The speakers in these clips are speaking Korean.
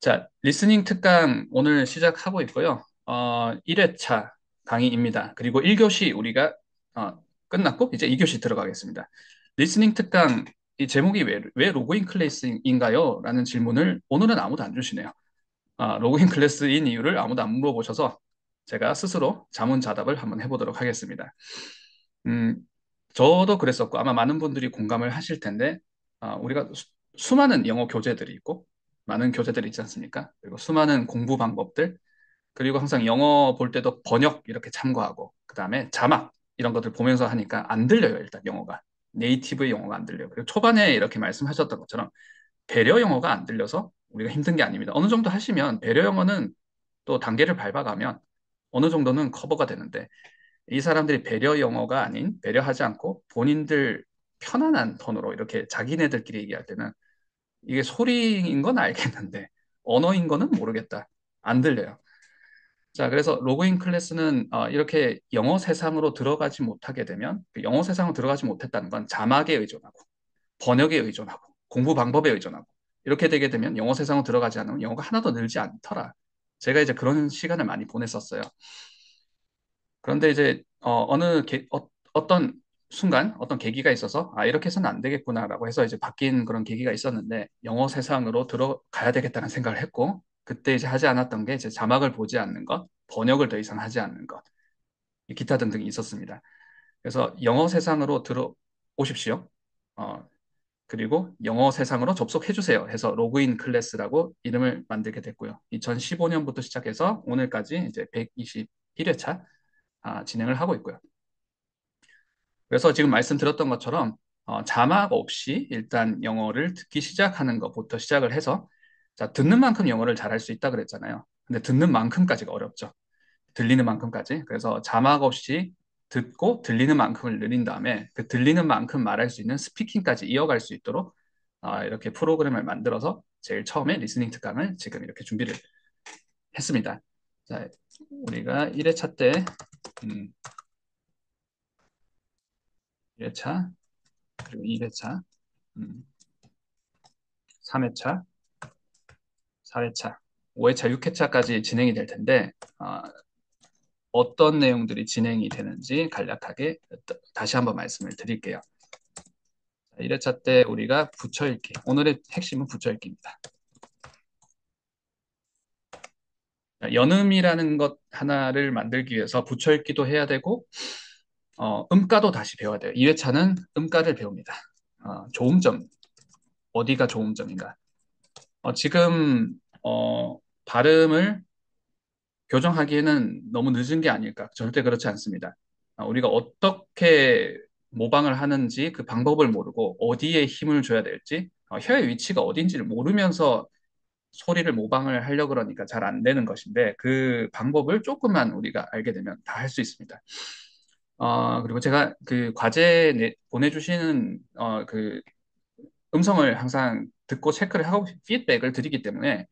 자, 리스닝 특강 오늘 시작하고 있고요. 1회차 강의입니다. 그리고 1교시 우리가 끝났고 이제 2교시 들어가겠습니다. 리스닝 특강 이 제목이 왜 로그인 클래스인가요? 라는 질문을 오늘은 아무도 안 주시네요. 로그인 클래스인 이유를 아무도 안 물어보셔서 제가 스스로 자문자답을 한번 해보도록 하겠습니다. 음, 저도 그랬었고 아마 많은 분들이 공감을 하실 텐데 우리가 수많은 영어 교재들이 있고 많은 교재들이 있지 않습니까? 그리고 수많은 공부 방법들 그리고 항상 영어 볼 때도 번역 이렇게 참고하고 그다음에 자막 이런 것들 보면서 하니까 안 들려요. 일단 영어가 네이티브의 영어가 안 들려요. 그리고 초반에 이렇게 말씀하셨던 것처럼 배려 영어가 안 들려서 우리가 힘든 게 아닙니다. 어느 정도 하시면 배려 영어는 또 단계를 밟아가면 어느 정도는 커버가 되는데 이 사람들이 배려 영어가 아닌 배려하지 않고 본인들 편안한 톤으로 이렇게 자기네들끼리 얘기할 때는 이게 소리인 건 알겠는데 언어인 거는 모르겠다. 안 들려요. 자, 그래서 로그인 클래스는 이렇게 영어 세상으로 들어가지 못하게 되면 그 영어 세상으로 들어가지 못했다는 건 자막에 의존하고 번역에 의존하고 공부 방법에 의존하고 이렇게 되게 되면 영어 세상으로 들어가지 않으면 영어가 하나도 늘지 않더라. 제가 이제 그런 시간을 많이 보냈었어요. 그런데 이제 어떤 순간 어떤 계기가 있어서 이렇게 해서는 안 되겠구나라고 해서 이제 바뀐 그런 계기가 있었는데 영어 세상으로 들어가야 되겠다는 생각을 했고 그때 이제 하지 않았던 게 이제 자막을 보지 않는 것, 번역을 더 이상 하지 않는 것, 기타 등등이 있었습니다. 그래서 영어 세상으로 들어오십시오. 어, 그리고 영어 세상으로 접속해 주세요 해서 로그인 클래스라고 이름을 만들게 됐고요. 2015년부터 시작해서 오늘까지 이제 121회차 진행을 하고 있고요. 그래서 지금 말씀드렸던 것처럼 자막 없이 일단 영어를 듣기 시작하는 것부터 시작을 해서 자, 듣는 만큼 영어를 잘할 수 있다 그랬잖아요. 근데 듣는 만큼까지가 어렵죠. 들리는 만큼까지. 그래서 자막 없이 듣고 들리는 만큼을 늘린 다음에 그 들리는 만큼 말할 수 있는 스피킹까지 이어갈 수 있도록 이렇게 프로그램을 만들어서 제일 처음에 리스닝 특강을 지금 이렇게 준비를 했습니다. 자, 우리가 1회차 때 음, 1회차 그리고 2회차 3회차, 4회차, 5회차, 6회차까지 진행이 될 텐데 어떤 내용들이 진행이 되는지 간략하게 다시 한번 말씀을 드릴게요. 1회차 때 우리가 붙여읽기, 오늘의 핵심은 붙여읽기입니다. 연음이라는 것 하나를 만들기 위해서 붙여읽기도 해야 되고 음가도 다시 배워야 돼요. 2회차는 음가를 배웁니다. 좋은 점, 어디가 좋은 점인가? 지금 발음을 교정하기에는 너무 늦은 게 아닐까? 절대 그렇지 않습니다. 우리가 어떻게 모방을 하는지 그 방법을 모르고 어디에 힘을 줘야 될지, 혀의 위치가 어딘지를 모르면서 소리를 모방을 하려고 그러니까 잘 안 되는 것인데 그 방법을 조금만 우리가 알게 되면 다 할 수 있습니다. 그리고 제가 그 과제 보내주시는 그 음성을 항상 듣고 체크를 하고 피드백을 드리기 때문에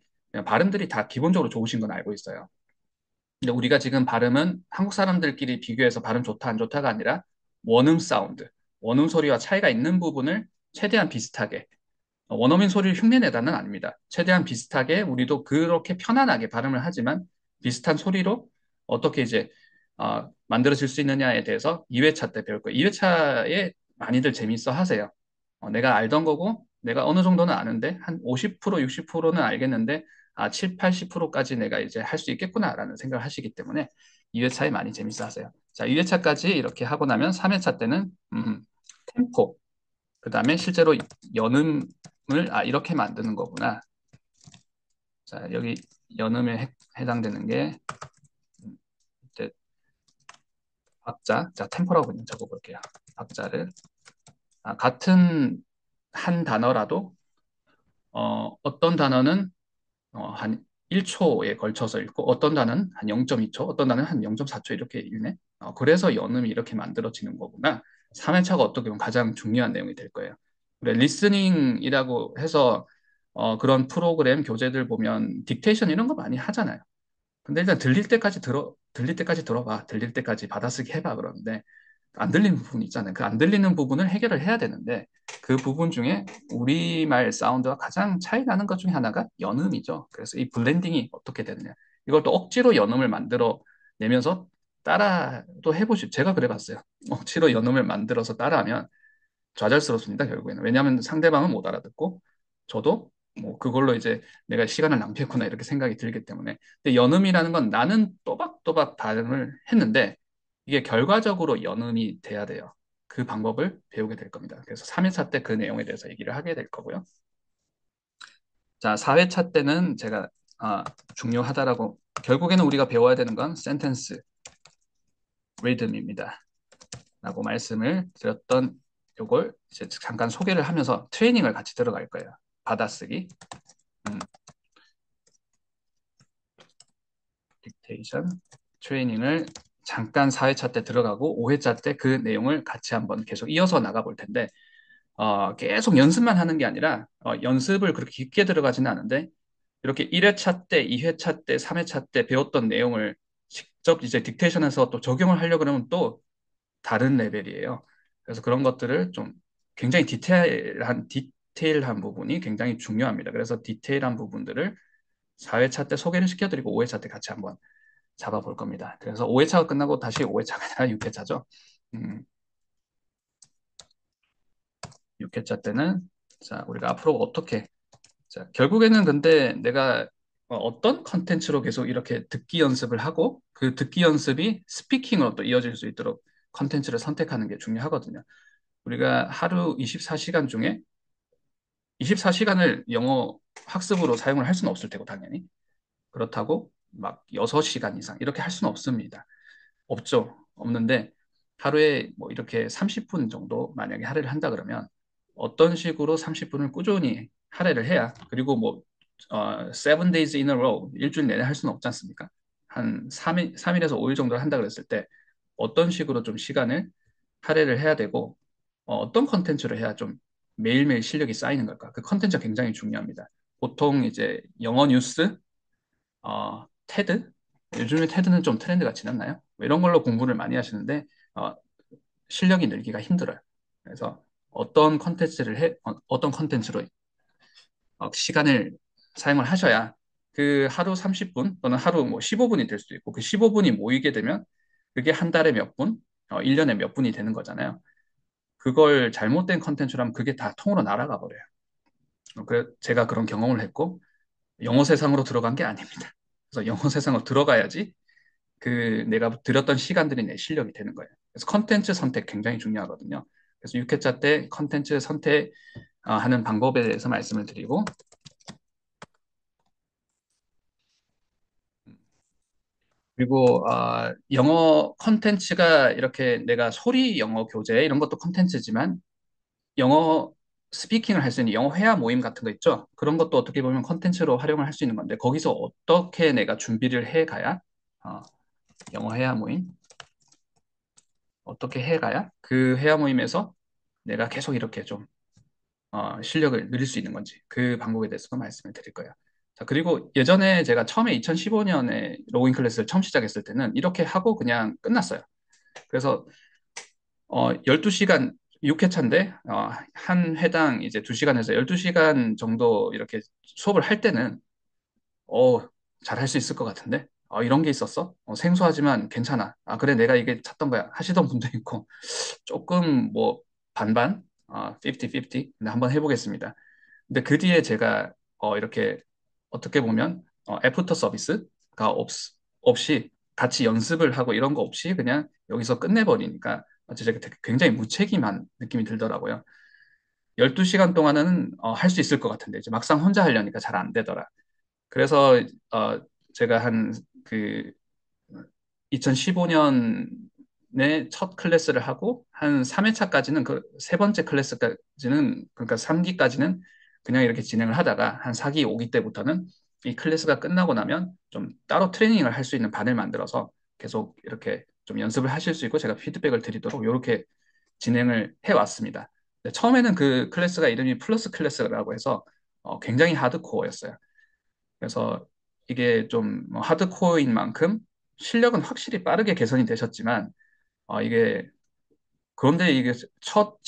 발음들이 다 기본적으로 좋으신 건 알고 있어요. 근데 우리가 지금 발음은 한국 사람들끼리 비교해서 발음 좋다 안 좋다가 아니라 원음 사운드, 원음 소리와 차이가 있는 부분을 최대한 비슷하게 원어민 소리를 흉내내다는 아닙니다. 최대한 비슷하게 우리도 그렇게 편안하게 발음을 하지만 비슷한 소리로 어떻게 이제 만들어질 수 있느냐에 대해서 2회차 때 배울 거예요. 2회차에 많이들 재밌어 하세요. 내가 알던 거고 내가 어느 정도는 아는데 한 50%, 60%는 알겠는데 7, 80%까지 내가 이제 할 수 있겠구나라는 생각을 하시기 때문에 2회차에 많이 재밌어 하세요. 자, 2회차까지 이렇게 하고 나면 3회차 때는 템포, 그 다음에 실제로 연음을 이렇게 만드는 거구나. 자, 여기 연음에 해당되는 게 이제 박자, 자, 템포라고 그냥 적어볼게요. 박자를 같은 한 단어라도 어떤 단어는 한 1초에 걸쳐서 읽고 어떤 단어는 한 0.2초, 어떤 단어는 한 0.4초 이렇게 읽네. 그래서 연음이 이렇게 만들어지는 거구나. 3회차가 어떻게 보면 가장 중요한 내용이 될 거예요. 그래, 리스닝이라고 해서 그런 프로그램 교재들 보면 딕테이션 이런 거 많이 하잖아요. 근데 일단 들릴 때까지 들어봐. 들릴 때까지 받아쓰기 해봐. 그러는데 안 들리는 부분이 있잖아요. 그 안 들리는 부분을 해결을 해야 되는데 그 부분 중에 우리말 사운드와 가장 차이 나는 것 중에 하나가 연음이죠. 그래서 이 블렌딩이 어떻게 되느냐. 이걸 또 억지로 연음을 만들어 내면서 따라도 해보시. 제가 그래봤어요. 억지로 연음을 만들어서 따라하면 좌절스럽습니다, 결국에는. 왜냐하면 상대방은 못 알아듣고 저도 뭐 그걸로 이제 내가 시간을 낭비했구나 이렇게 생각이 들기 때문에. 근데 연음이라는 건 나는 또박또박 발음을 했는데 이게 결과적으로 연음이 돼야 돼요. 그 방법을 배우게 될 겁니다. 그래서 3회차 때 그 내용에 대해서 얘기를 하게 될 거고요. 자, 4회차 때는 제가 아, 중요하다라고 결국에는 우리가 배워야 되는 건 센텐스 리듬입니다. 라고 말씀을 드렸던 요걸 이제 잠깐 소개를 하면서 트레이닝을 같이 들어갈 거예요. 받아쓰기, 음, 딕테이션 트레이닝을 잠깐 4회차 때 들어가고 5회차 때 그 내용을 같이 한번 계속 이어서 나가볼 텐데 계속 연습만 하는 게 아니라 연습을 그렇게 깊게 들어가지는 않은데 이렇게 1회차 때, 2회차 때, 3회차 때 배웠던 내용을 직접 이제 딕테이션에서 또 적용을 하려고 그러면 또 다른 레벨이에요. 그래서 그런 것들을 좀 굉장히 디테일한 부분이 굉장히 중요합니다. 그래서 디테일한 부분들을 4회차 때 소개를 시켜드리고 5회차 때 같이 한번 잡아볼 겁니다. 그래서 5회차가 끝나고 다시 5회차가 아니라 6회차죠. 음, 6회차 때는 자, 우리가 앞으로 어떻게 자, 결국에는 근데 내가 어떤 컨텐츠로 계속 이렇게 듣기 연습을 하고 그 듣기 연습이 스피킹으로 또 이어질 수 있도록 컨텐츠를 선택하는 게 중요하거든요. 우리가 하루 24시간 중에 24시간을 영어 학습으로 사용을 할 수는 없을 테고, 당연히. 그렇다고 막 6시간 이상 이렇게 할 수는 없습니다. 없죠. 없는데 하루에 뭐 이렇게 30분 정도 만약에 할애를 한다 그러면 어떤 식으로 30분을 꾸준히 할애를 해야 그리고 뭐 7 days in a row 일주일 내내 할 수는 없지 않습니까? 한 3일에서 5일 정도를 한다 그랬을 때 어떤 식으로 좀 시간을 할애를 해야 되고 어떤 컨텐츠를 해야 좀 매일매일 실력이 쌓이는 걸까? 그 컨텐츠가 굉장히 중요합니다. 보통 이제 영어 뉴스, 테드? 요즘에 테드는 좀 트렌드가 지났나요? 뭐 이런 걸로 공부를 많이 하시는데 어, 실력이 늘기가 힘들어요. 그래서 어떤 컨텐츠로 시간을 사용을 하셔야 그 하루 30분 또는 하루 뭐 15분이 될 수도 있고 그 15분이 모이게 되면 그게 한 달에 몇 분, 1년에 몇 분이 되는 거잖아요. 그걸 잘못된 컨텐츠라면 그게 다 통으로 날아가 버려요. 제가 그런 경험을 했고 영어 세상으로 들어간 게 아닙니다. 그래서 영어 세상으로 들어가야지 그 내가 들였던 시간들이 내 실력이 되는 거예요. 그래서 컨텐츠 선택 굉장히 중요하거든요. 그래서 6회차 때 컨텐츠 선택하는 방법에 대해서 말씀을 드리고 그리고 영어 컨텐츠가 이렇게 내가 소리 영어 교재 이런 것도 컨텐츠지만 영어 스피킹을 할 수 있는 영어 회화 모임 같은 거 있죠. 그런 것도 어떻게 보면 컨텐츠로 활용을 할 수 있는 건데 거기서 어떻게 내가 준비를 해 가야 어, 영어 회화 모임 어떻게 해 가야 그 회화 모임에서 내가 계속 이렇게 좀 실력을 늘릴 수 있는 건지 그 방법에 대해서도 말씀을 드릴 거예요. 자, 그리고 예전에 제가 처음에 2015년에 로그인 클래스를 처음 시작했을 때는 이렇게 하고 그냥 끝났어요. 그래서 12시간 6회차인데 한 회당 이제 2시간에서 12시간 정도 이렇게 수업을 할 때는 어, 잘할 수 있을 것 같은데 이런 게 있었어? 생소하지만 괜찮아. 아, 그래 내가 이게 찾던 거야. 하시던 분도 있고 조금 뭐 반반 50-50 근데 한번 해보겠습니다. 근데 그 뒤에 제가 이렇게 어떻게 보면 애프터 서비스가 없이 같이 연습을 하고 이런 거 없이 그냥 여기서 끝내버리니까 제가 굉장히 무책임한 느낌이 들더라고요. 12시간 동안은 할 수 있을 것 같은데 이제 막상 혼자 하려니까 잘 안 되더라. 그래서 제가 한 그 2015년에 첫 클래스를 하고 한 3회차까지는 그 세 번째 클래스까지는 그러니까 3기까지는 그냥 이렇게 진행을 하다가 한 4기, 5기 때부터는 이 클래스가 끝나고 나면 좀 따로 트레이닝을 할 수 있는 반을 만들어서 계속 이렇게 좀 연습을 하실 수 있고 제가 피드백을 드리도록 이렇게 진행을 해왔습니다. 처음에는 그 클래스가 이름이 플러스 클래스라고 해서 굉장히 하드코어였어요. 그래서 이게 좀 하드코어인 만큼 실력은 확실히 빠르게 개선이 되셨지만 이게 그런데 이게 첫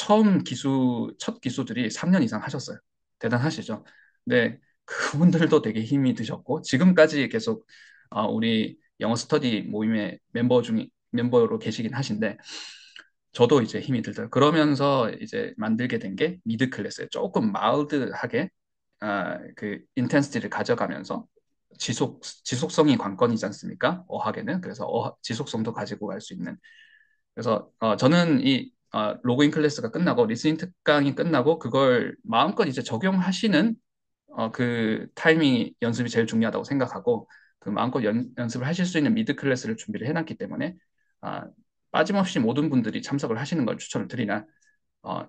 기수들이 3년 이상 하셨어요. 대단하시죠? 근데 그분들도 되게 힘이 드셨고, 지금까지 계속 우리 영어 스터디 모임의 멤버로 계시긴 하신데, 저도 이제 힘이 들더라고요. 그러면서 이제 만들게 된 게 미드 클래스예요. 조금 마일드하게 그 인텐시티를 가져가면서 지속성이 관건이지 않습니까? 어학에는. 그래서 지속성도 가지고 갈 수 있는. 그래서 저는 이 로그인 클래스가 끝나고 리스닝 특강이 끝나고 그걸 마음껏 이제 적용하시는 그 타이밍 연습이 제일 중요하다고 생각하고 그 마음껏 연습을 하실 수 있는 미드 클래스를 준비를 해놨기 때문에 아, 빠짐없이 모든 분들이 참석을 하시는 걸 추천을 드리나 어,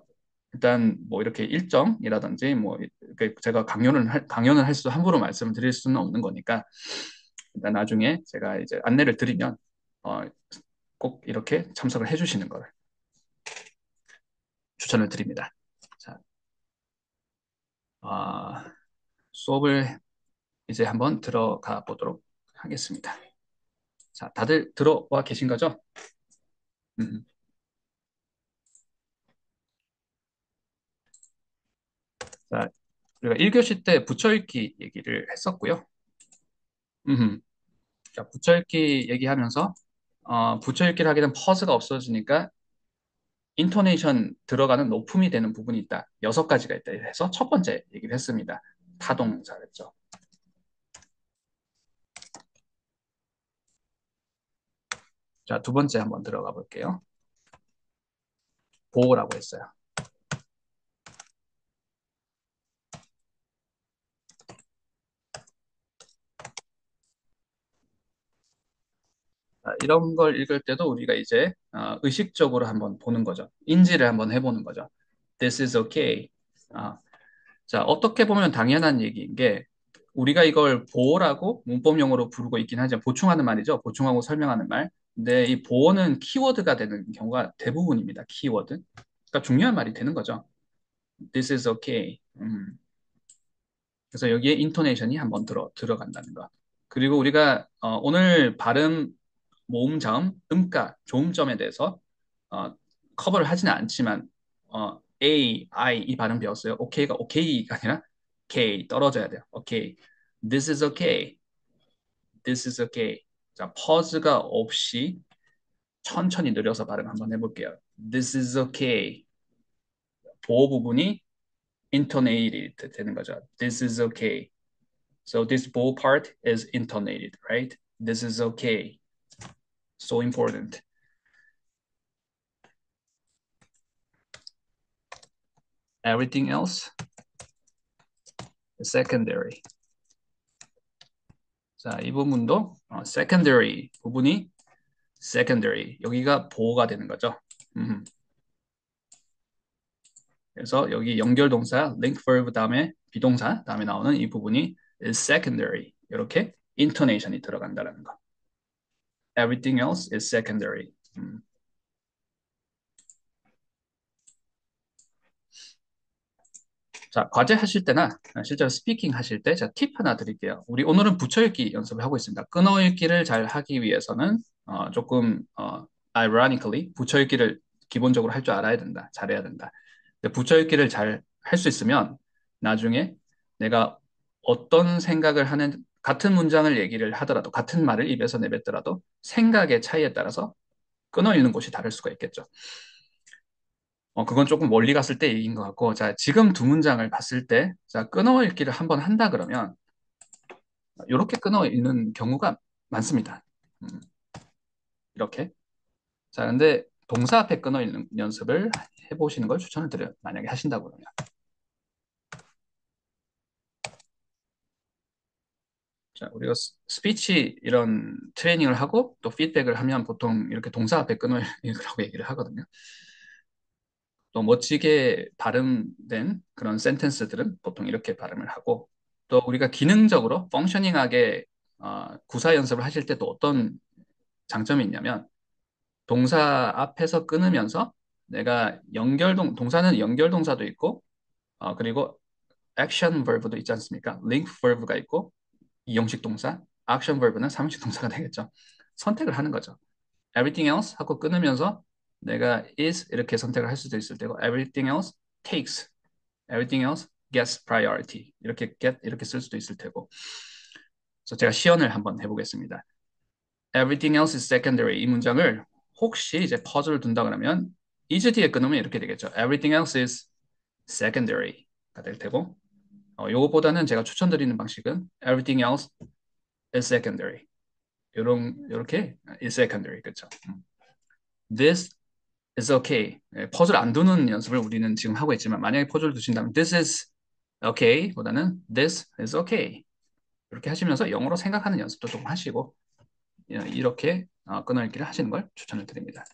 일단 뭐 이렇게 일정이라든지 뭐 이렇게 제가 강연을 할 수도 함부로 말씀을 드릴 수는 없는 거니까 일단 나중에 제가 이제 안내를 드리면 어, 꼭 이렇게 참석을 해주시는 걸 추천을 드립니다. 자, 아, 수업을 이제 한번 들어가 보도록 하겠습니다. 자, 다들 들어와 계신 거죠? 음, 자, 우리가 1교시 때 붙여읽기 얘기를 했었고요. 자, 붙여읽기 얘기하면서 붙여읽기를 하게 되면 퍼즈가 없어지니까 인토네이션 들어가는 높음이 되는 부분이 있다. 6가지가 있다 해서 첫 번째 얘기를 했습니다. 타동사였죠. 자, 두 번째 한번 들어가 볼게요. 보호라고 했어요. 자, 이런 걸 읽을 때도 우리가 이제 의식적으로 한번 보는 거죠. 인지를 한번 해보는 거죠. This is okay. 아, 자, 어떻게 보면 당연한 얘기인 게 우리가 이걸 보호라고 문법용어로 부르고 있긴 하죠. 보충하는 말이죠. 보충하고 설명하는 말. 근데 이 보호는 키워드가 되는 경우가 대부분입니다. 키워드. 그러니까 중요한 말이 되는 거죠. This is okay. 그래서 여기에 인토네이션이 한번 들어간다는 거. 그리고 우리가 오늘 발음, 모음자음, 음가, 조음점에 대해서 어, 커버를 하지는 않지만 A, I 이 발음 배웠어요. OK가 OK가 아니라 K 떨어져야 돼요. OK. This is okay. This is okay. 자, 퍼즈가 없이 천천히 느려서 발음 한번 해볼게요. This is okay. 보호 부분이 intonated 되는 거죠. This is okay. So this bow part is intonated, right? This is okay. So important. Everything else is secondary. 자, 이 부분도 secondary 부분이 secondary. 여기가 보호가 되는 거죠. 음, 그래서 여기 연결동사 link verb 다음에 비동사 다음에 나오는 이 부분이 is secondary. 이렇게 intonation이 들어간다는 거. Everything else is secondary. 자, 과제 하실 때나 실제로 스피킹 하실 때 제가 팁 하나 드릴게요. 우리 오늘은 붙여 읽기 연습을 하고 있습니다. 끊어 읽기를 잘 하기 위해서는 조금 ironically 붙여 읽기를 기본적으로 할 줄 알아야 된다. 잘해야 된다. 근데 붙여 읽기를 잘 할 수 있으면 나중에 내가 어떤 생각을 하는 같은 문장을 얘기를 하더라도 같은 말을 입에서 내뱉더라도 생각의 차이에 따라서 끊어 읽는 곳이 다를 수가 있겠죠. 그건 조금 멀리 갔을 때 얘기인 것 같고, 자, 지금 두 문장을 봤을 때, 자, 끊어 읽기를 한번 한다 그러면, 이렇게 끊어 읽는 경우가 많습니다. 음, 이렇게. 자, 근데 동사 앞에 끊어 읽는 연습을 해보시는 걸 추천을 드려요. 만약에 하신다고 그러면. 자, 우리가 스피치 이런 트레이닝을 하고 또 피드백을 하면 보통 이렇게 동사 앞에 끊어 읽으라고 얘기를 하거든요. 또 멋지게 발음된 그런 센텐스들은 보통 이렇게 발음을 하고 또 우리가 기능적으로 펑셔닝하게 구사 연습을 하실 때 또 어떤 장점이 있냐면 동사 앞에서 끊으면서 내가 동사는 연결동사도 있고 그리고 액션 버브도 있지 않습니까? 링크 버브가 있고 이형식 동사, 액션 버브는 삼형식 동사가 되겠죠. 선택을 하는 거죠. Everything else 하고 끊으면서 내가 is 이렇게 선택을 할 수도 있을 테고 everything else takes, everything else gets priority 이렇게 get 이렇게 쓸 수도 있을 테고. 그래서 제가 시연을 한번 해보겠습니다. Everything else is secondary 이 문장을 혹시 이제 퍼즐을 둔다 그러면 is 뒤에 끊으면 이렇게 되겠죠. Everything else is secondary가 될 테고 요거보다는 제가 추천드리는 방식은 everything else is secondary 요렇게 is secondary 그렇죠. This is okay. 퍼즐 안 두는 연습을 우리는 지금 하고 있지만 만약에 퍼즐을 두신다면 this is okay 보다는 this is okay 이렇게 하시면서 영어로 생각하는 연습도 좀 하시고 이렇게 끊어읽기를 하시는 걸 추천을 드립니다.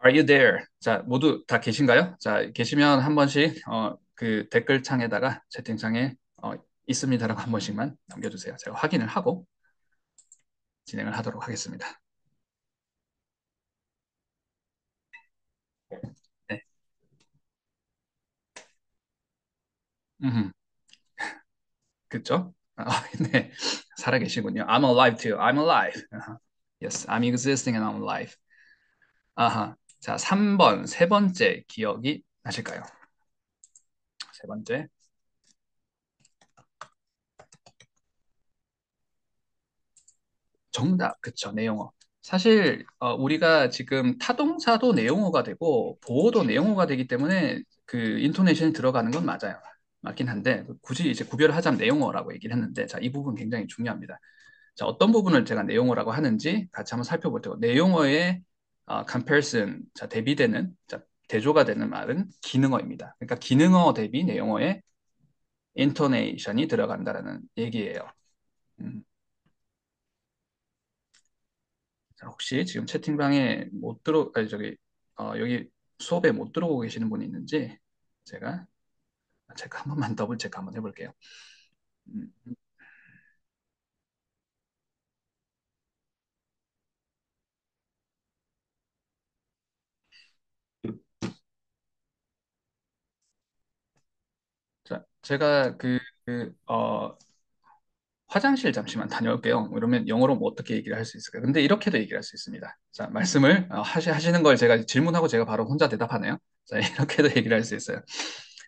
Are you there? 자, 모두 다 계신가요? 자, 계시면 한 번씩 그 댓글창에다가 채팅창에 있습니다라고 한 번씩만 남겨주세요. 제가 확인을 하고 진행을 하도록 하겠습니다. 네, 그죠? 네, 살아계시군요. I'm alive too. I'm alive. Yes, I'm existing and I'm alive. 아하. 자, 3번, 세 번째 기억이 나실까요? 세 번째. 정답, 그쵸, 내용어. 사실 우리가 지금 타동사도 내용어가 되고 보어도 내용어가 되기 때문에 그 인토네이션이 들어가는 건 맞아요. 맞긴 한데 굳이 이제 구별을 하자면 내용어라고 얘기를 했는데 자, 이 부분 굉장히 중요합니다. 자, 어떤 부분을 제가 내용어라고 하는지 같이 한번 살펴볼 테고 내용어의 comparison, 자, 대비되는, 자, 대조가 되는 말은 기능어입니다. 그러니까 기능어 대비 내용어의 인토네이션이 들어간다라는 얘기예요. 음. 자, 혹시 지금 채팅방에 못 들어, 아니, 저기, 여기 수업에 못 들어오고 계시는 분이 있는지 제가 체크 한 번만 더블 체크 한번 해볼게요. 음, 자, 제가 화장실 잠시만 다녀올게요. 이러면 영어로 뭐 어떻게 얘기를 할 수 있을까요? 근데 이렇게도 얘기를 할 수 있습니다. 자, 말씀을 하시는 걸 제가 질문하고 제가 바로 혼자 대답하네요. 자, 이렇게도 얘기를 할 수 있어요.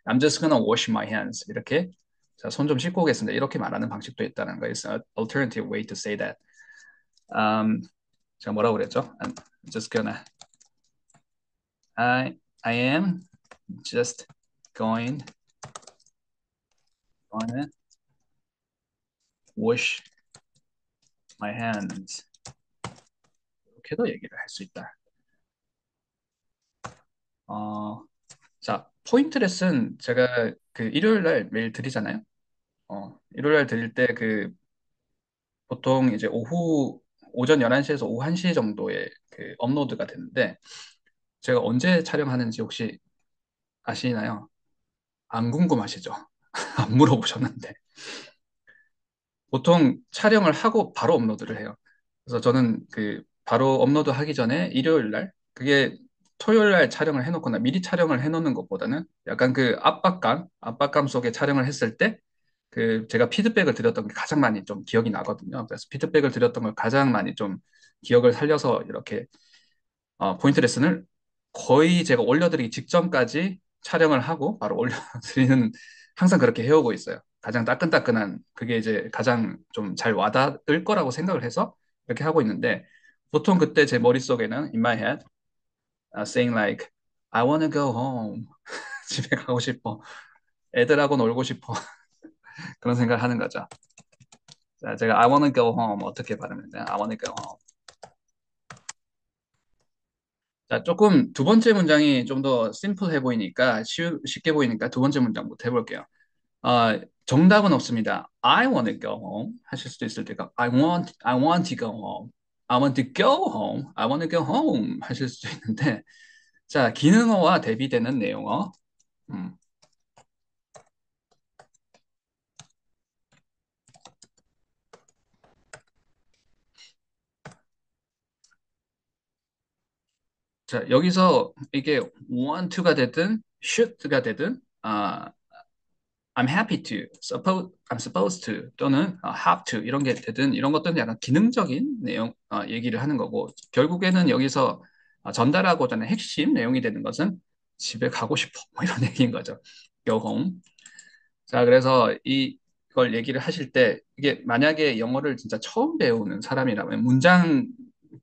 I'm just gonna wash my hands. 이렇게. 자, 손 좀 씻고 오겠습니다. 이렇게 말하는 방식도 있다는 거예요. It's an alternative way to say that. Um, 제가 뭐라고 그랬죠? I'm just gonna. I am just going, gonna wash my hands. 이렇게도 얘기를 할 수 있다. 어, 자, 포인트 레슨 제가 그 일요일 날 매일 드리잖아요. 일요일 날 드릴 때 그 보통 이제 오전 11시에서 오후 1시 정도에 그 업로드가 되는데 제가 언제 촬영하는지 혹시 아시나요? 안 궁금하시죠? 안 물어보셨는데. 보통 촬영을 하고 바로 업로드를 해요. 그래서 저는 그 바로 업로드 하기 전에 일요일 날 그게 토요일 날 촬영을 해놓거나 미리 촬영을 해놓는 것보다는 약간 그 압박감 속에 촬영을 했을 때 그 제가 피드백을 드렸던 게 가장 많이 좀 기억이 나거든요. 그래서 피드백을 드렸던 걸 가장 많이 좀 기억을 살려서 이렇게 포인트 레슨을 거의 제가 올려드리기 직전까지 촬영을 하고 바로 올려드리는 항상 그렇게 해오고 있어요. 가장 따끈따끈한 그게 이제 가장 좀 잘 와닿을 거라고 생각을 해서 이렇게 하고 있는데 보통 그때 제 머릿속에는 in my head saying like I wanna go home 집에 가고 싶어 애들하고 놀고 싶어 그런 생각을 하는 거죠. 자, 제가 I wanna go home 어떻게 발음해야 되나? I wanna go home. 자, 조금 두 번째 문장이 좀 더 심플해 보이니까 쉽게 보이니까 두 번째 문장부터 해볼게요. 정답은 없습니다. I want to go home 하실 수도 있을 테고 I want to go home. I want to go home. I want to go home 하실 수도 있는데 자, 기능어와 대비되는 내용어. 음, 자, 여기서 이게 want to가 되든 should가 되든 I'm happy to, I'm supposed to 또는 have to 이런 게 되든 이런 것들은 약간 기능적인 내용 얘기를 하는 거고 결국에는 여기서 전달하고자 하는 핵심 내용이 되는 것은 집에 가고 싶어 뭐 이런 얘기인 거죠. Go home. 자, 그래서 이걸 얘기를 하실 때 이게 만약에 영어를 진짜 처음 배우는 사람이라면 문장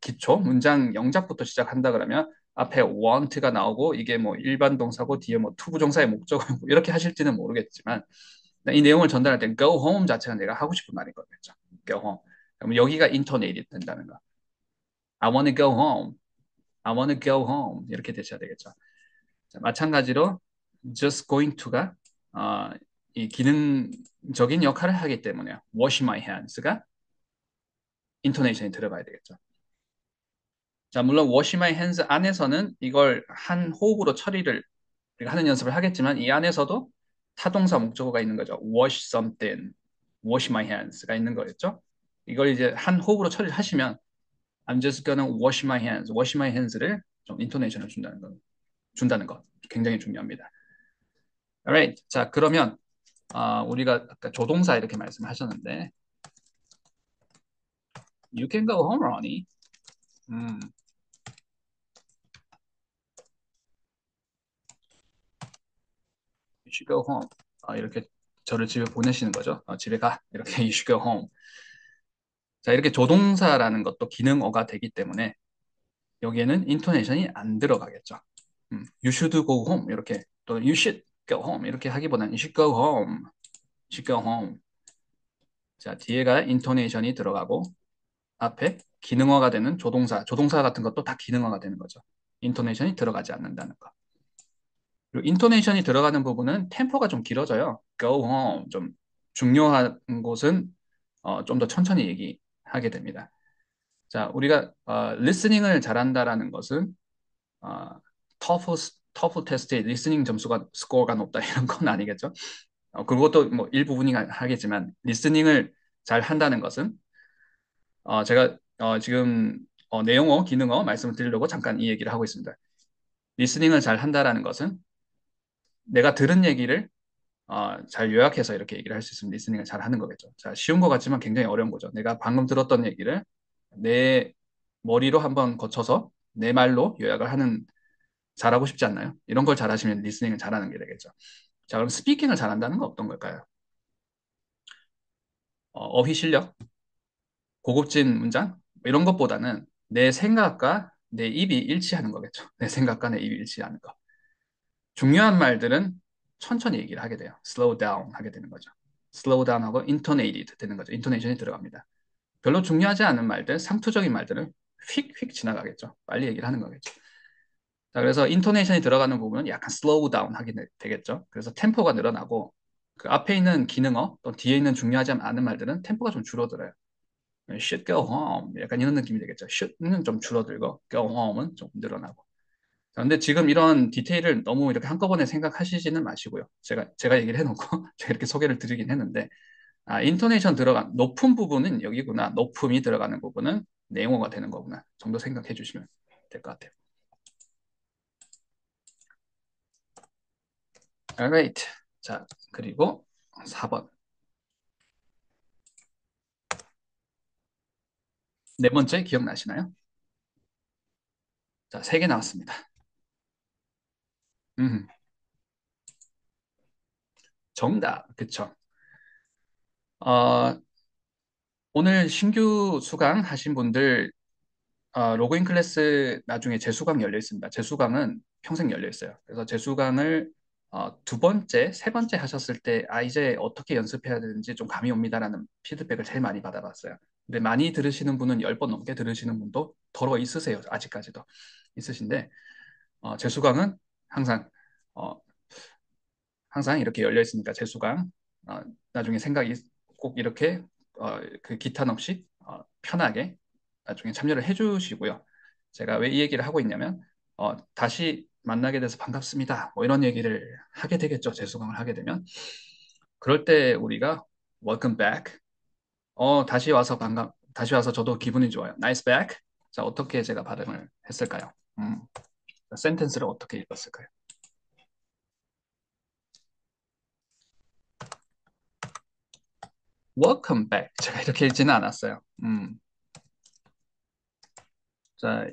기초, 문장 영작부터 시작한다 그러면 앞에 want가 나오고 이게 뭐 일반 동사고 뒤에 뭐 투부정사의 목적어 이렇게 하실지는 모르겠지만 이 내용을 전달할 때 go home 자체가 내가 하고 싶은 말인 거겠죠. go home. 그럼 여기가 intonated 된다는 거. I want to go home. I want to go home. 이렇게 되셔야 되겠죠. 자, 마찬가지로 just going to가 어, 이 기능적인 역할을 하기 때문에 wash my hands가 인토네이션이 들어가야 되겠죠. 자, 물론 wash my hands 안에서는 이걸 한 호흡으로 처리를 하는 연습을 하겠지만 이 안에서도 타동사 목적어가 있는 거죠. wash something, wash my hands가 있는 거겠죠. 이걸 이제 한 호흡으로 처리를 하시면 I'm just gonna wash my hands를 좀 인토네이션을 준다는 것 굉장히 중요합니다. Alright. 자, 그러면 우리가 아까 조동사 이렇게 말씀하셨는데 You can go home, Ronnie. 음, You should go home. 이렇게 저를 집에 보내시는 거죠. 집에 가. 이렇게 You should go home. 자, 이렇게 조동사라는 것도 기능어가 되기 때문에 여기에는 인토네이션이 안 들어가겠죠. You should go home 이렇게 또 you should go home 이렇게 하기보다는 you should go home, you should go home. 자, 뒤에가 인토네이션이 들어가고 앞에 기능어가 되는 조동사 같은 것도 다 기능어가 되는 거죠. 인토네이션이 들어가지 않는다는 거. 그리고 인토네이션이 들어가는 부분은 템포가 좀 길어져요. Go home 좀 중요한 곳은 좀 더 천천히 얘기하게 됩니다. 자, 우리가 리스닝을 잘한다라는 것은 어, 터프 터프 테스트의 리스닝 점수가 스코어가 높다 이런 건 아니겠죠? 그것도 뭐 일부분이 하겠지만 리스닝을 잘 한다는 것은 제가 지금 내용어, 기능어 말씀을 드리려고 잠깐 이 얘기를 하고 있습니다. 리스닝을 잘 한다라는 것은 내가 들은 얘기를 잘 요약해서 이렇게 얘기를 할 수 있으면 리스닝을 잘 하는 거겠죠. 자, 쉬운 것 같지만 굉장히 어려운 거죠. 내가 방금 들었던 얘기를 내 머리로 한번 거쳐서 내 말로 요약을 하는 잘하고 싶지 않나요? 이런 걸 잘하시면 리스닝을 잘하는 게 되겠죠. 자, 그럼 스피킹을 잘한다는 건 어떤 걸까요? 어휘 실력, 고급진 문장 뭐 이런 것보다는 내 생각과 내 입이 일치하는 거겠죠. 내 생각과 내 입이 일치하는 거. 중요한 말들은 천천히 얘기를 하게 돼요. slow down 하게 되는 거죠. slow down 하고 intonated 되는 거죠. intonation이 들어갑니다. 별로 중요하지 않은 말들, 상투적인 말들은 휙휙 지나가겠죠. 빨리 얘기를 하는 거겠죠. 자, 그래서 인토네이션이 들어가는 부분은 약간 슬로우 다운 하게 되겠죠. 그래서 템포가 늘어나고 그 앞에 있는 기능어 또 뒤에 있는 중요하지 않은 말들은 tem포가 좀 줄어들어요. should go home 약간 이런 느낌이 되겠죠. should는 좀 줄어들고 go home은 좀 늘어나고. 자, 근데 지금 이런 디테일을 너무 이렇게 한꺼번에 생각하시지는 마시고요. 제가 얘기를 해놓고 제가 이렇게 소개를 드리긴 했는데 인토네이션 들어간 높은 부분은 여기구나. 높음이 들어가는 부분은 내용어가 되는 거구나. 정도 생각해 주시면 될 것 같아요. Alright. 자, 그리고 4번. 네 번째 기억나시나요? 자, 세 개 나왔습니다. 음, 정답. 그쵸. 어, 오늘 신규 수강 하신 분들 로그인 클래스 나중에 재수강 열려 있습니다. 재수강은 평생 열려 있어요. 그래서 재수강을 두 번째, 세 번째 하셨을 때, 이제 어떻게 연습해야 되는지 좀 감이 옵니다라는 피드백을 제일 많이 받아봤어요. 근데 많이 들으시는 분은 10번 넘게 들으시는 분도 더러 있으세요. 아직까지도 있으신데, 재수강은 항상, 어, 항상 이렇게 열려 있으니까 재수강, 어, 나중에 생각이 꼭 이렇게 그 기탄 없이 편하게 나중에 참여를 해주시고요. 제가 왜 이 얘기를 하고 있냐면 다시 만나게 돼서 반갑습니다. 뭐 이런 얘기를 하게 되겠죠. 재수강을 하게 되면 그럴 때 우리가 welcome back. 다시 와서 저도 기분이 좋아요. nice back. 자, 어떻게 제가 발음을 했을까요? 센텐스를 어떻게 읽었을까요? welcome back. 제가 이렇게 읽지는 않았어요. 자,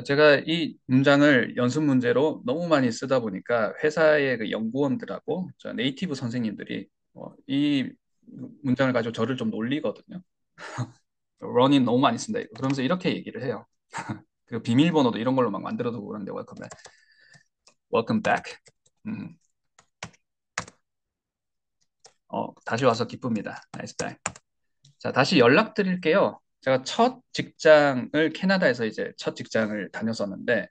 제가 이 문장을 연습 문제로 너무 많이 쓰다 보니까 회사의 그 연구원들하고 저 네이티브 선생님들이 이 문장을 가지고 저를 좀 놀리거든요. run이 너무 많이 쓴다. 이거. 그러면서 이렇게 얘기를 해요. 그 비밀번호도 이런 걸로 막 만들어두고 그러는데 welcome back. welcome back. 음, 다시 와서 기쁩니다. nice back. 자, 다시 연락드릴게요. 제가 첫 직장을 캐나다에서 이제 첫 직장을 다녔었는데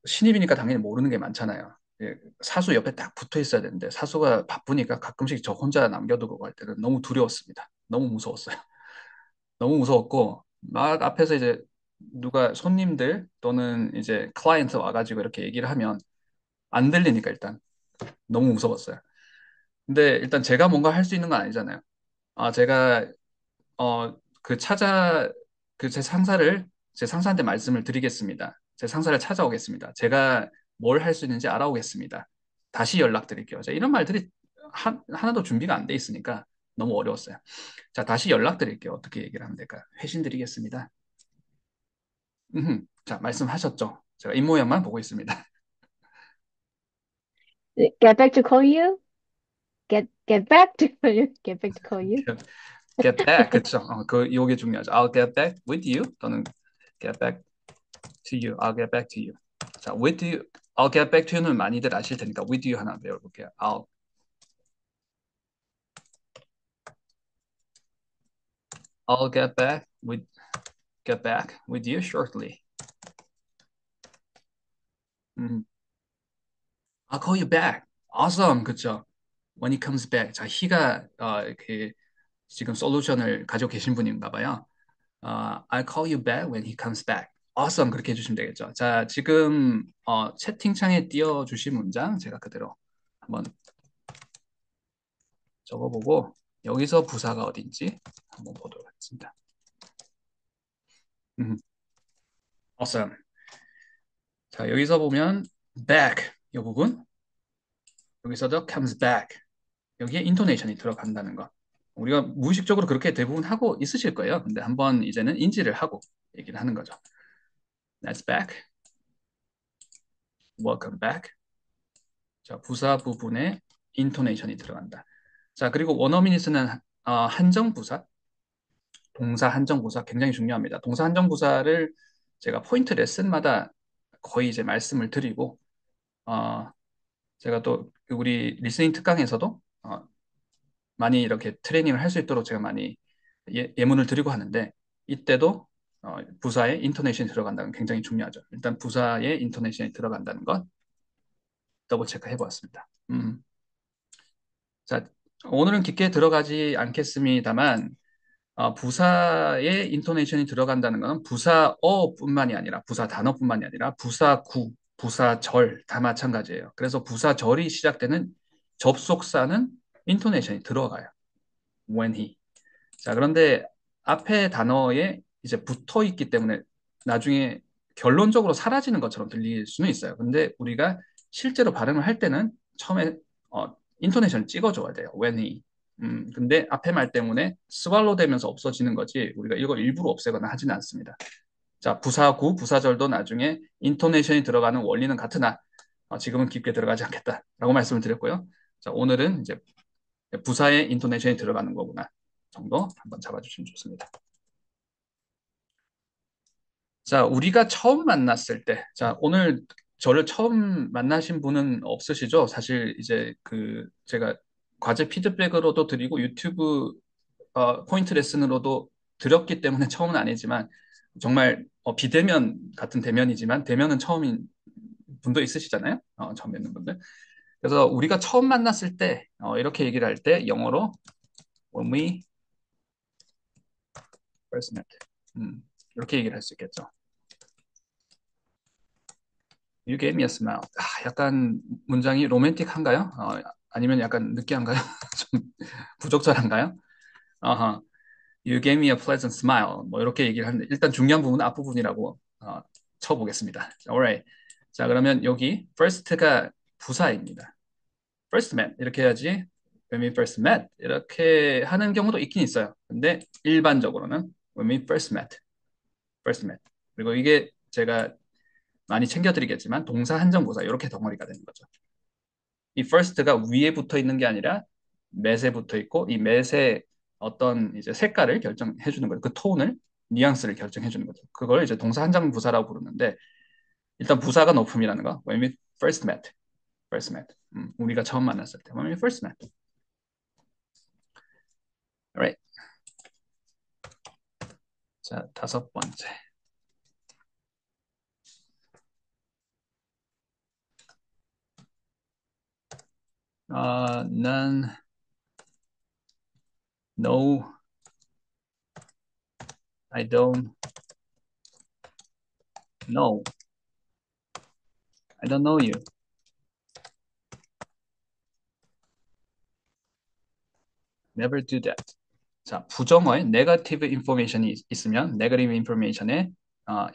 신입이니까 당연히 모르는 게 많잖아요. 예, 사수 옆에 딱 붙어 있어야 되는데 사수가 바쁘니까 가끔씩 저 혼자 남겨두고 갈 때는 너무 두려웠습니다. 너무 무서웠어요. 너무 무서웠고 막 앞에서 이제 누가 손님들 또는 이제 클라이언트 와가지고 이렇게 얘기를 하면 안 들리니까 일단 너무 무서웠어요. 근데 일단 제가 뭔가 할 수 있는 건 아니잖아요. 제가 그 제 상사를, 제 상사한테 말씀을 드리겠습니다. 제 상사를 찾아오겠습니다. 제가 뭘 할 수 있는지 알아오겠습니다. 다시 연락드릴게요. 자, 이런 말들이 하나도 준비가 안 돼 있으니까 너무 어려웠어요. 자, 다시 연락드릴게요. 어떻게 얘기를 하면 될까? 회신 드리겠습니다. 자, 말씀하셨죠? 제가 입모양만 보고 있습니다. Get back to call you? Get back to call you? Get back to call you? Get back, 그쵸? 요게 중요하죠. I'll get back with you 또는 get back to you. I'll get back to you. 자, with you, I'll get back to you는 많이들 아실 테니까 with you 하나 배워볼게요. I'll get back with you shortly. 음, I'll call you back. Awesome, 그쵸? When he comes back. 자, he가 그 지금 솔루션을 가지고 계신 분인가 봐요. I'll call you back when he comes back. Awesome, 그렇게 해주시면 되겠죠. 자, 지금 채팅창에 띄워주신 문장 제가 그대로 한번 적어보고 여기서 부사가 어딘지 한번 보도록 하겠습니다. 음, awesome. 자, 여기서 보면 back 이 부분, 여기서도 comes back 여기에 인토네이션이 들어간다는 거. 우리가 무의식적으로 그렇게 대부분 하고 있으실 거예요. 근데 한번 이제는 인지를 하고 얘기를 하는 거죠. That's back. Welcome back. 자, 부사 부분에 인토네이션이 들어간다. 자, 그리고 원어민이 쓰는 한정부사, 동사 한정부사 굉장히 중요합니다. 동사 한정부사를 제가 포인트 레슨마다 거의 이제 말씀을 드리고, 어, 제가 또 우리 리스닝 특강에서도 많이 이렇게 트레이닝을 할 수 있도록 제가 많이 예문을 드리고 하는데 이때도 부사에 인토네이션이 들어간다는 게 굉장히 중요하죠. 일단 부사에 인토네이션이 들어간다는 것 더블 체크 해보았습니다. 자, 오늘은 깊게 들어가지 않겠습니다만 부사에 인토네이션이 들어간다는 것은 부사어뿐만이 아니라 부사 단어뿐만이 아니라 부사구, 부사절 다 마찬가지예요. 그래서 부사절이 시작되는 접속사는 인토네이션이 들어가요. when he. 자, 그런데 앞에 단어에 이제 붙어 있기 때문에 나중에 결론적으로 사라지는 것처럼 들릴 수는 있어요. 근데 우리가 실제로 발음을 할 때는 처음에 인토네이션을 찍어줘야 돼요. when he. 근데 앞에 말 때문에 스왈로 되면서 없어지는 거지 우리가 이걸 일부러 없애거나 하지는 않습니다. 자, 부사구, 부사절도 나중에 인토네이션이 들어가는 원리는 같으나 지금은 깊게 들어가지 않겠다라고 말씀을 드렸고요. 자, 오늘은 이제 부사에 인토네이션이 들어가는 거구나 정도 한번 잡아주시면 좋습니다. 자, 우리가 처음 만났을 때, 자, 오늘 저를 처음 만나신 분은 없으시죠? 사실 이제 그 제가 과제 피드백으로도 드리고 유튜브 포인트 레슨으로도 드렸기 때문에 처음은 아니지만 정말 비대면 같은 대면이지만 대면은 처음인 분도 있으시잖아요. 처음 뵙는 분들. 그래서 우리가 처음 만났을 때 이렇게 얘기를 할 때 영어로 when we first met 이렇게 얘기를 할 수 있겠죠. You gave me a smile. 약간 문장이 로맨틱한가요? 아니면 약간 느끼한가요? 좀 부적절한가요? 어허. You gave me a pleasant smile. 뭐 이렇게 얘기를 하는데 일단 중요한 부분은 앞부분이라고 쳐보겠습니다. Alright. 자, 그러면 여기 first가 부사입니다. first met 이렇게 해야지. when we first met 이렇게 하는 경우도 있긴 있어요. 근데 일반적으로는 when we first met. 그리고 이게 제가 많이 챙겨드리겠지만 동사 한정부사 이렇게 덩어리가 되는 거죠. 이 first가 위에 붙어 있는 게 아니라 met에 붙어 있고 이 met의 어떤 이제 색깔을 결정해 주는 거예요. 그 톤을 뉘앙스를 결정해 주는 거죠. 그걸 이제 동사 한정부사라고 부르는데 일단 부사가 높음이라는 거. When we first met. 우리가 처음 만났을 때. When we first met. Alright. 자, 다섯 번째. 난 no, I don't know. I don't know you. Never do that. 자, 부정어에 negative information이 있으면 negative information에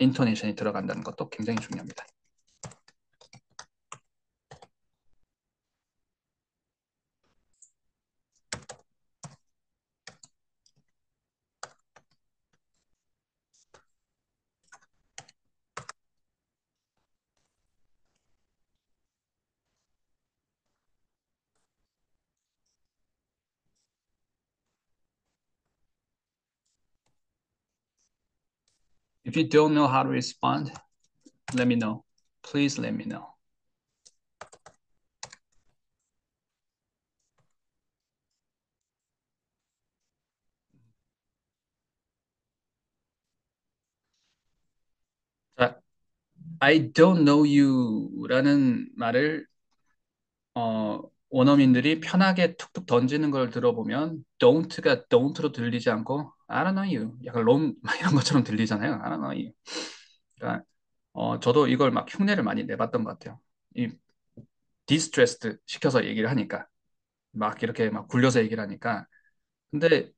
intonation이 들어간다는 것도 굉장히 중요합니다. If you don't know how to respond, let me know. Please let me know. 자, I don't know you라는 말을 원어민들이 편하게 툭툭 던지는 걸 들어보면 don't가 don't로 들리지 않고 I don't know you. 약간 롬 이런 것처럼 들리잖아요. I don't know you. 그러니까 저도 이걸 막 흉내를 많이 내봤던 것 같아요. 이 distressed 시켜서 얘기를 하니까 막 이렇게 막 굴려서 얘기를 하니까 근데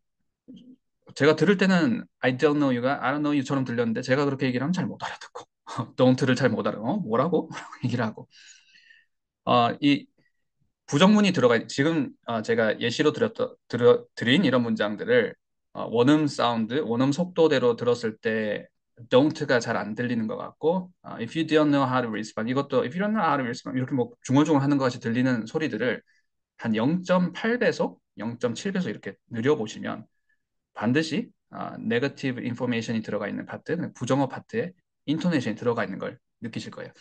제가 들을 때는 I don't know you가 I don't know you처럼 들렸는데 제가 그렇게 얘기를 하면 잘 못 알아듣고 don't를 잘 못 알아. 뭐라고? 얘기를 하고 이 부정문이 들어가 지금 제가 예시로 드린 이런 문장들을 원음 사운드, 원음 속도대로 들었을 때 don't가 잘 안 들리는 것 같고 if you don't know how to respond 이것도 if you don't know how to respond 이렇게 뭐 중얼중얼 하는 것 같이 들리는 소리들을 한 0.8배속, 0.7배속 이렇게 늘려보시면 반드시 네거티브 인포메이션이 들어가 있는 파트, 부정어 파트에 인토네이션이 들어가 있는 걸 느끼실 거예요.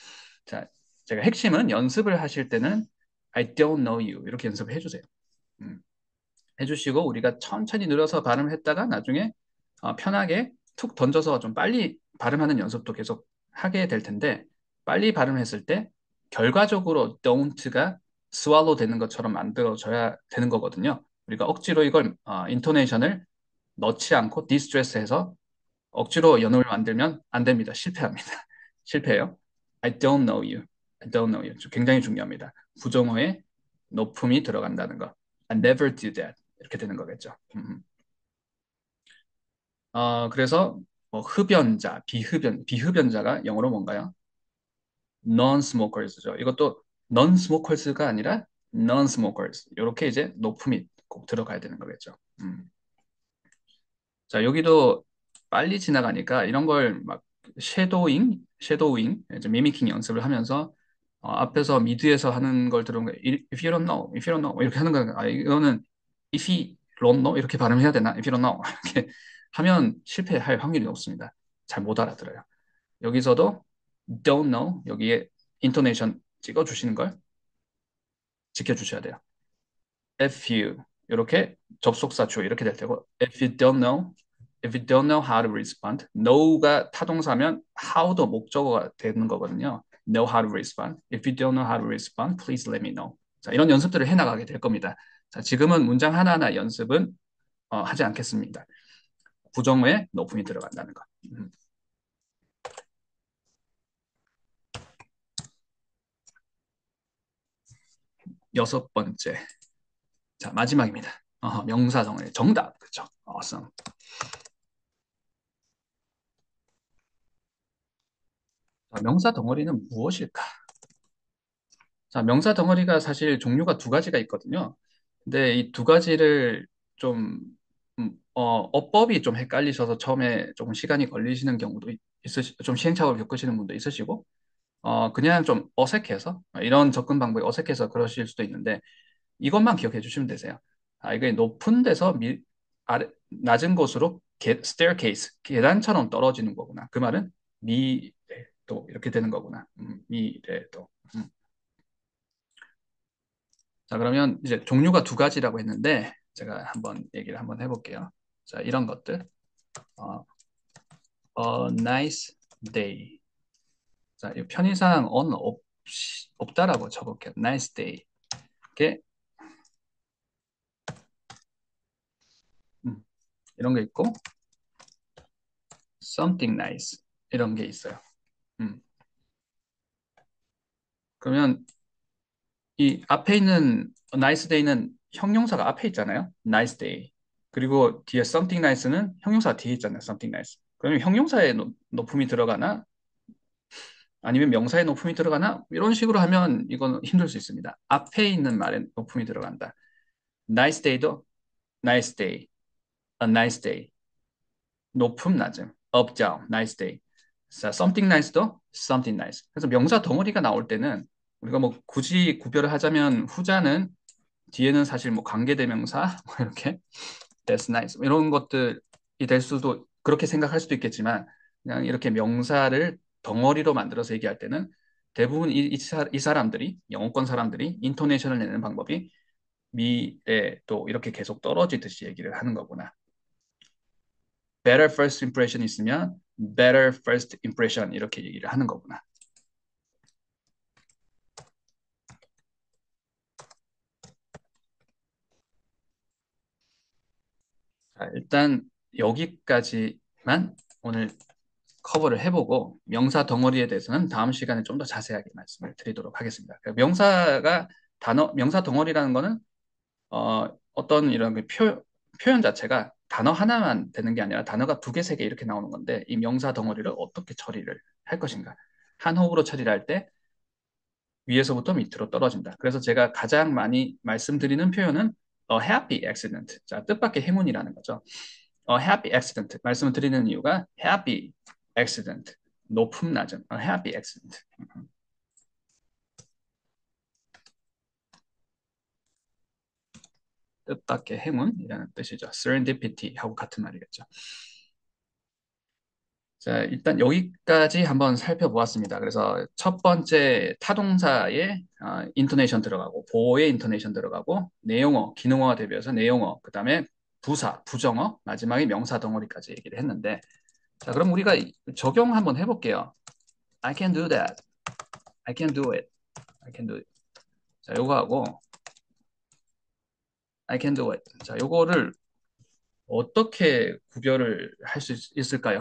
자, 제가 핵심은 연습을 하실 때는 I don't know you 이렇게 연습을 해주세요. 음, 해주시고 우리가 천천히 늘어서 발음을 했다가 나중에 편하게 툭 던져서 좀 빨리 발음하는 연습도 계속 하게 될 텐데 빨리 발음했을 때 결과적으로 don't가 swallow 되는 것처럼 만들어져야 되는 거거든요. 우리가 억지로 이걸 인토네이션을 넣지 않고 디스트레스해서 억지로 연어를 만들면 안 됩니다. 실패합니다. 실패해요. I don't know you. I don't know you. 굉장히 중요합니다. 부정어에 높음이 들어간다는 거. I never do that. 이렇게 되는 거겠죠. 그래서 뭐 흡연자, 비흡연자가 영어로 뭔가요? non-smokers죠. 이것도 non-smokers가 아니라 non-smokers. 이렇게 이제 높음이 꼭 들어가야 되는 거겠죠. 자, 여기도 빨리 지나가니까 이런 걸 막 섀도잉, 이제 미미킹 연습을 하면서 앞에서 미드에서 하는 걸 들은 거 if you don't know, if you don't know 이렇게 하는 거는 이거는 if you don't know 이렇게 발음해야 되나? if you don't know 이렇게 하면 실패할 확률이 높습니다. 잘 못 알아들어요. 여기서도 don't know 여기에 인토네이션 찍어 주시는 걸 지켜 주셔야 돼요. if you 이렇게 접속사 주 이렇게 될 테고 if you don't know how to respond know가 타동사면 how도 목적어가 되는 거거든요. know how to respond if you don't know how to respond please let me know. 자, 이런 연습들을 해나가게 될 겁니다. 자, 지금은 문장 하나하나 연습은 하지 않겠습니다. 부정어에 높음이 들어간다는 거. 여섯 번째. 자, 마지막입니다. 명사정의 정답. 그쵸? awesome. 자, 명사 덩어리는 무엇일까? 자, 명사 덩어리가 사실 종류가 두 가지가 있거든요. 근데 이 두 가지를 좀, 어법이 좀 헷갈리셔서 처음에 조금 시간이 걸리시는 경우도 좀 시행착오를 겪으시는 분도 있으시고, 그냥 좀 어색해서, 이런 접근 방법이 어색해서 그러실 수도 있는데, 이것만 기억해 주시면 되세요. 이게 높은 데서 낮은 곳으로 staircase, 계단처럼 떨어지는 거구나. 그 말은 미래도 이렇게 되는 거구나. 미래도. 음. 자, 그러면 이제 종류가 두 가지라고 했는데, 제가 한번 얘기를 한번 해볼게요. 자, 이런 것들. 어, a nice day. 자, 이 편의상 on 없다라고 쳐볼게요. nice day. 이렇게, 음, 이런 게 있고, something nice. 이런 게 있어요. 음. 그러면 이 앞에 있는 nice day는 형용사가 앞에 있잖아요. nice day. 그리고 뒤에 something nice는 형용사가 뒤에 있잖아요. something nice. 그러면 형용사에 높음이 들어가나 아니면 명사에 높음이 들어가나 이런 식으로 하면 이건 힘들 수 있습니다. 앞에 있는 말에 높음이 들어간다. nice day도 nice day, a nice day. 높음, 낮음, up, down, nice day. 자, something nice도 something nice. 그래서 명사 덩어리가 나올 때는 우리가 뭐 굳이 구별을 하자면 후자는 뒤에는 사실 뭐 관계대명사 뭐 이렇게 that's nice 뭐 이런 것들이 될 수도 그렇게 생각할 수도 있겠지만 그냥 이렇게 명사를 덩어리로 만들어서 얘기할 때는 대부분 이 사람들이 영어권 사람들이 인토네이션을 내는 방법이 미래 또 이렇게 계속 떨어지듯이 얘기를 하는 거구나. better first impression 있으면 better first impression 이렇게 얘기를 하는 거구나. 자, 일단 여기까지만 오늘 커버를 해보고 명사 덩어리에 대해서는 다음 시간에 좀 더 자세하게 말씀을 드리도록 하겠습니다. 그러니까 명사 덩어리라는 거는 어떤 이런 표현 자체가 단어 하나만 되는 게 아니라 단어가 두 개, 세 개 이렇게 나오는 건데 이 명사 덩어리를 어떻게 처리를 할 것인가. 한 호흡으로 처리를 할 때 위에서부터 밑으로 떨어진다. 그래서 제가 가장 많이 말씀드리는 표현은 a happy accident. 자, 뜻밖의 행운이라는 거죠. a happy accident. 말씀을 드리는 이유가 happy accident. 높음 낮음. a happy accident. 뜻밖의 행운이라는 뜻이죠. serendipity 하고 같은 말이겠죠. 자, 일단 여기까지 한번 살펴보았습니다. 그래서 첫 번째 타동사의 인토네이션 들어가고 보어의 인토네이션 들어가고 내용어, 기능어가 대비해서 내용어, 그다음에 부사, 부정어, 마지막에 명사 덩어리까지 얘기를 했는데 자, 그럼 우리가 적용 한번 해볼게요. I can do that. I can do it. I can do it. 자, 요거 하고 I can do it. 자, 요거를 어떻게 구별을 할 수 있을까요?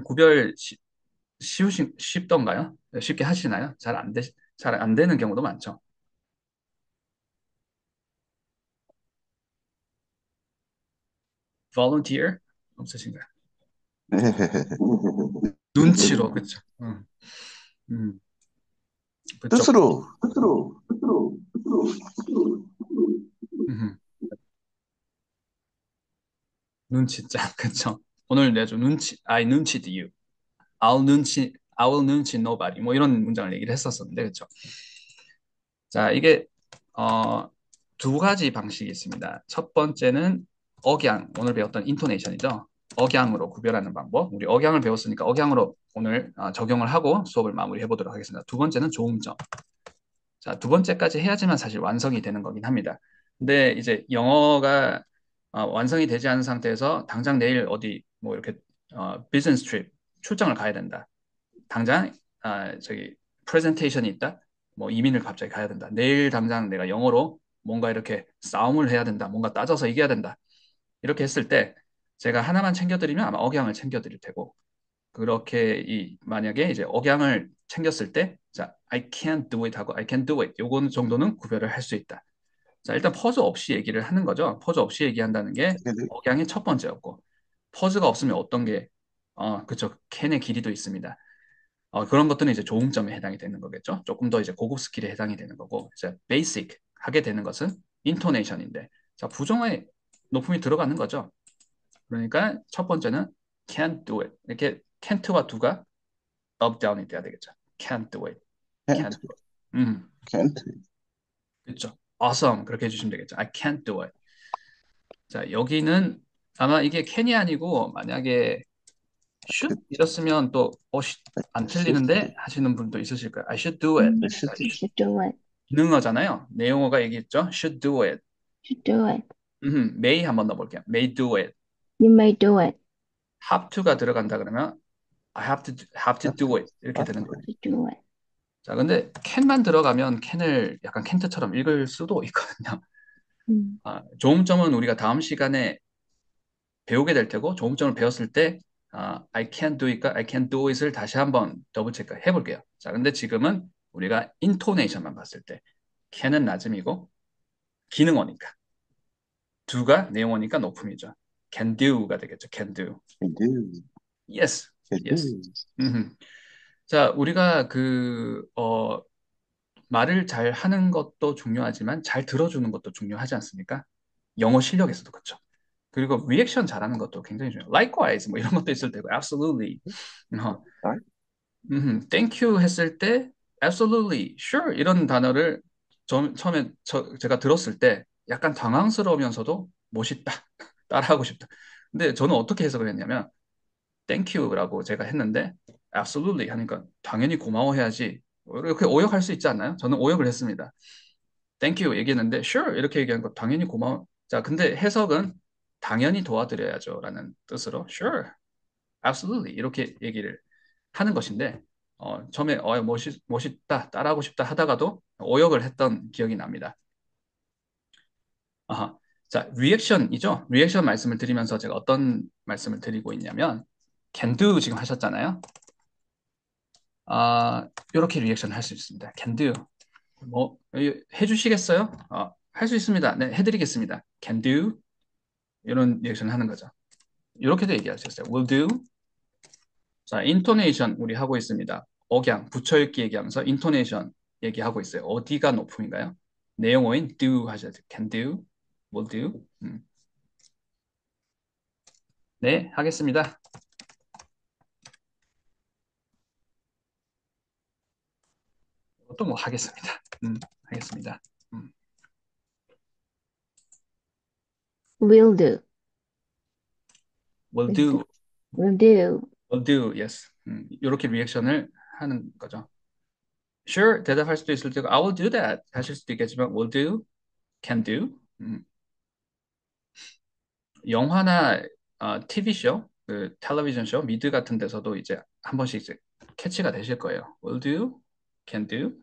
구별 쉽던가요? 쉽게 하시나요? 잘 안 되는 경우도 많죠. volunteer 없으신가요? 눈치로 그렇죠. 음, 그렇죠. 뜻으로. 음, 눈치짜 그렇죠. 오늘 내줘 눈치 I 눈치ed you. I will 눈치 nobody. 뭐 이런 문장을 얘기를 했었었는데 그렇죠. 자, 이게 어, 두 가지 방식이 있습니다. 첫 번째는 억양, 오늘 배웠던 인토네이션이죠. 억양으로 구별하는 방법. 우리 억양을 배웠으니까 억양으로 오늘 적용을 하고 수업을 마무리해 보도록 하겠습니다. 두 번째는 조음점. 자, 두 번째까지 해야지만 사실 완성이 되는 거긴 합니다. 근데 이제 영어가 완성이 되지 않은 상태에서 당장 내일 어디 뭐 이렇게 비즈니스 트립 출장을 가야 된다. 당장 저기 프레젠테이션이 있다. 뭐 이민을 갑자기 가야 된다. 내일 당장 내가 영어로 뭔가 이렇게 싸움을 해야 된다. 뭔가 따져서 이겨야 된다. 이렇게 했을 때 제가 하나만 챙겨드리면 아마 억양을 챙겨드릴 테고 그렇게 만약에 이제 억양을 챙겼을 때 자, I can't do it 하고 I can do it 요건 정도는 구별을 할 수 있다. 자, 일단 퍼즈 없이 얘기를 하는 거죠. 퍼즈 없이 얘기한다는 게 억양의 첫 번째였고 퍼즈가 없으면 어떤 게 그쵸. 캔의 길이도 있습니다. 그런 것들은 이제 조음점에 해당이 되는 거겠죠. 조금 더 이제 고급 스킬에 해당이 되는 거고, 이제 베이직 하게 되는 것은 인토네이션인데, 자, 부정어에 높음이 들어가는 거죠. 그러니까 첫 번째는 can't do it. 이렇게 can't와 do가 up, down이 돼야 되겠죠. can't do it. Can't. can't do it. 음, Can't. 그렇죠. awesome. 그렇게 해주시면 되겠죠. I can't do it. 자, 여기는 아마 이게 can이 아니고 만약에 should 이랬으면 또 안 I should. 틀리는데 하시는 분도 있으실 거예요. I should do it. I 음, should 자, do. should do it. 기능어잖아요. 내용어가 얘기했죠. should do it. Should do it. may 한번 넣어볼게요. may do it. You may do it. have to가 들어간다 그러면 I have to Have do to. it 이렇게 Have 되는 to. 거예요. Should do it. 자, 근데 can만 들어가면 can을 약간 캔트처럼 읽을 수도 있거든요. 조음점은 우리가 다음 시간에 배우게 될 테고 조음점을 배웠을 때 I can't do it과 I can't do it을 다시 한번 더블 체크 해볼게요. 자, 근데 지금은 우리가 인토네이션만 봤을 때 can은 낮음이고 기능어니까 do가 내용어니까 높음이죠. can do가 되겠죠. can do. Can do. Yes. Can Yes. do. 음흠. 자, 우리가 말을 잘 하는 것도 중요하지만 잘 들어주는 것도 중요하지 않습니까? 영어 실력에서도 그렇죠. 그리고 리액션 잘하는 것도 굉장히 중요해요. Likewise 뭐 이런 것도 있을 테고, absolutely, 어, Right? thank you 했을 때, absolutely, sure 이런 단어를 처음에 제가 들었을 때 약간 당황스러우면서도 멋있다, 따라하고 싶다. 근데 저는 어떻게 해석을 했냐면, thank you라고 제가 했는데, absolutely 하니까 당연히 고마워해야지. 이렇게 오역할 수 있지 않나요? 저는 오역을 했습니다. Thank you 얘기했는데 sure 이렇게 얘기하는 거 당연히 고마워. 자, 근데 해석은 당연히 도와드려야죠라는 뜻으로 sure, absolutely 이렇게 얘기를 하는 것인데 처음에 멋있다 따라하고 싶다 하다가도 오역을 했던 기억이 납니다. 아하. 자, 리액션이죠. 리액션 말씀을 드리면서 제가 어떤 말씀을 드리고 있냐면 can do 지금 하셨잖아요. 이렇게 리액션 할 수 있습니다. can do. 뭐 해주시겠어요? 할 수 있습니다. 네, 해드리겠습니다. Can do 이런 리액션 하는 거죠. 이렇게도 얘기할 수 있어요. Will do. 자, intonation 우리 하고 있습니다. 억양, 붙여읽기 얘기하면서 intonation 얘기하고 있어요. 어디가 높음인가요? 내용어인 do 하셔야 돼요. Can do, will do. 네, 하겠습니다. 또 뭐 하겠습니다. 하겠습니다. Will do. Will Will do. do, Will do. will do, yes. 이렇게 리액션을 하는 거죠. Sure, 대답할 수도 있을 테고, I will do that 하실 수도 있겠지만, will do, can do. 영화나 TV쇼, 그 텔레비전 쇼, 미드 같은 데서도 이제 한 번씩 이제 캐치가 되실 거예요. Will do, can do.